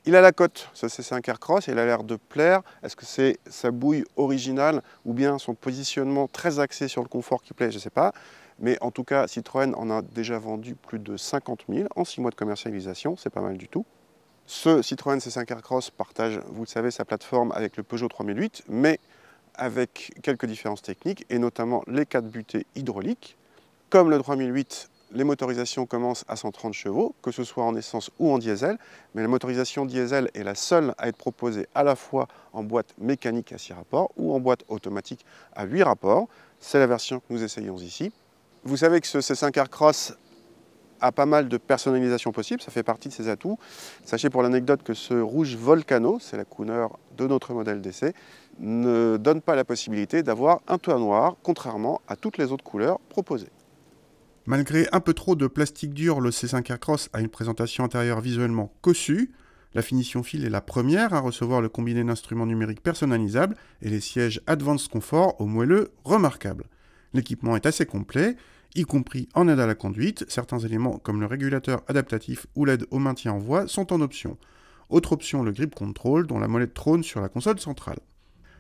Il a la cote, ce C5 Aircross, et il a l'air de plaire. Est-ce que c'est sa bouille originale ou bien son positionnement très axé sur le confort qui plaît? Je ne sais pas. Mais en tout cas, Citroën en a déjà vendu plus de 50 000 en 6 mois de commercialisation. C'est pas mal du tout. Ce Citroën C5 Aircross partage, vous le savez, sa plateforme avec le Peugeot 3008, mais avec quelques différences techniques, et notamment les 4 butées hydrauliques. Comme le 3008, les motorisations commencent à 130 chevaux, que ce soit en essence ou en diesel, mais la motorisation diesel est la seule à être proposée à la fois en boîte mécanique à 6 rapports ou en boîte automatique à 8 rapports. C'est la version que nous essayons ici. Vous savez que ce C5 Aircross a pas mal de personnalisation possible, ça fait partie de ses atouts. Sachez pour l'anecdote que ce rouge Volcano, c'est la couleur de notre modèle d'essai, ne donne pas la possibilité d'avoir un toit noir, contrairement à toutes les autres couleurs proposées. Malgré un peu trop de plastique dur, le C5 Aircross a une présentation intérieure visuellement cossue. La finition fil est la première à recevoir le combiné d'instruments numériques personnalisables et les sièges Advanced Comfort au moelleux remarquable. L'équipement est assez complet, y compris en aide à la conduite. Certains éléments comme le régulateur adaptatif ou l'aide au maintien en voie sont en option. Autre option, le grip control dont la molette trône sur la console centrale.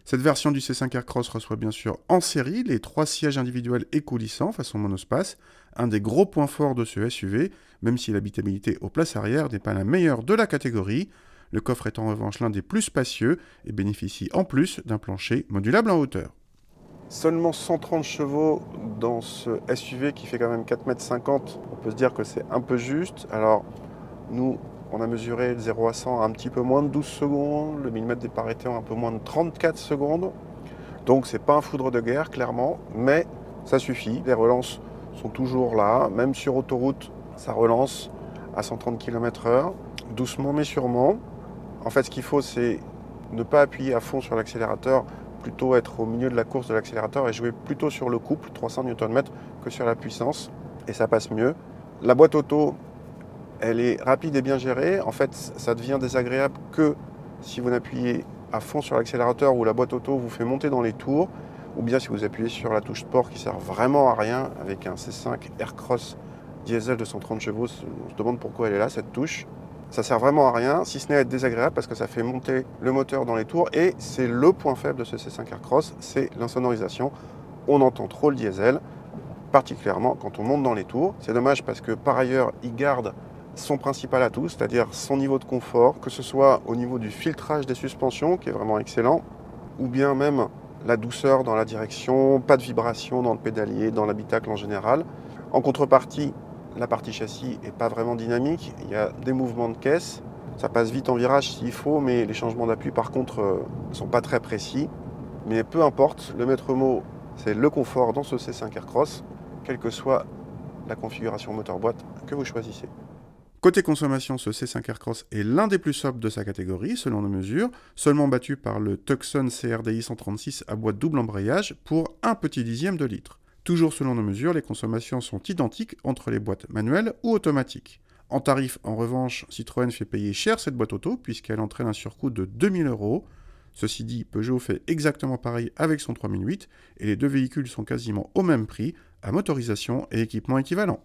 Cette version du C5 Aircross reçoit bien sûr en série les 3 sièges individuels écoulissants façon monospace, un des gros points forts de ce SUV, même si l'habitabilité aux places arrière n'est pas la meilleure de la catégorie. Le coffre est en revanche l'un des plus spacieux et bénéficie en plus d'un plancher modulable en hauteur. Seulement 130 chevaux dans ce SUV qui fait quand même 4,50 m. On peut se dire que c'est un peu juste. Alors, nous, on a mesuré de 0 à 100 à un petit peu moins de 12 secondes, le millimètre départ étant un peu moins de 34 secondes. Donc c'est pas un foudre de guerre, clairement, mais ça suffit. Les relances sont toujours là, même sur autoroute, ça relance à 130 km/h, doucement mais sûrement. En fait, ce qu'il faut, c'est ne pas appuyer à fond sur l'accélérateur, plutôt être au milieu de la course de l'accélérateur et jouer plutôt sur le couple, 300 Nm, que sur la puissance, et ça passe mieux. La boîte auto, elle est rapide et bien gérée. En fait, ça devient désagréable que si vous appuyez à fond sur l'accélérateur ou la boîte auto vous fait monter dans les tours, ou bien si vous appuyez sur la touche sport qui sert vraiment à rien avec un C5 Aircross diesel de 130 chevaux. On se demande pourquoi elle est là, cette touche. Ça sert vraiment à rien, si ce n'est à être désagréable parce que ça fait monter le moteur dans les tours et c'est le point faible de ce C5 Aircross, c'est l'insonorisation. On entend trop le diesel, particulièrement quand on monte dans les tours. C'est dommage parce que par ailleurs, il garde son principal atout, c'est-à-dire son niveau de confort, que ce soit au niveau du filtrage des suspensions, qui est vraiment excellent, ou bien même la douceur dans la direction, pas de vibration dans le pédalier, dans l'habitacle en général. En contrepartie, la partie châssis n'est pas vraiment dynamique, il y a des mouvements de caisse, ça passe vite en virage s'il faut, mais les changements d'appui par contre ne sont pas très précis. Mais peu importe, le maître mot, c'est le confort dans ce C5 Aircross, quelle que soit la configuration moteur-boîte que vous choisissez. Côté consommation, ce C5 Aircross est l'un des plus sobres de sa catégorie, selon nos mesures, seulement battu par le Tucson CRDI 136 à boîte double embrayage pour un petit dixième de litre. Toujours selon nos mesures, les consommations sont identiques entre les boîtes manuelles ou automatiques. En tarif, en revanche, Citroën fait payer cher cette boîte auto, puisqu'elle entraîne un surcoût de 2000 €. Ceci dit, Peugeot fait exactement pareil avec son 3008, et les deux véhicules sont quasiment au même prix, à motorisation et équipement équivalent.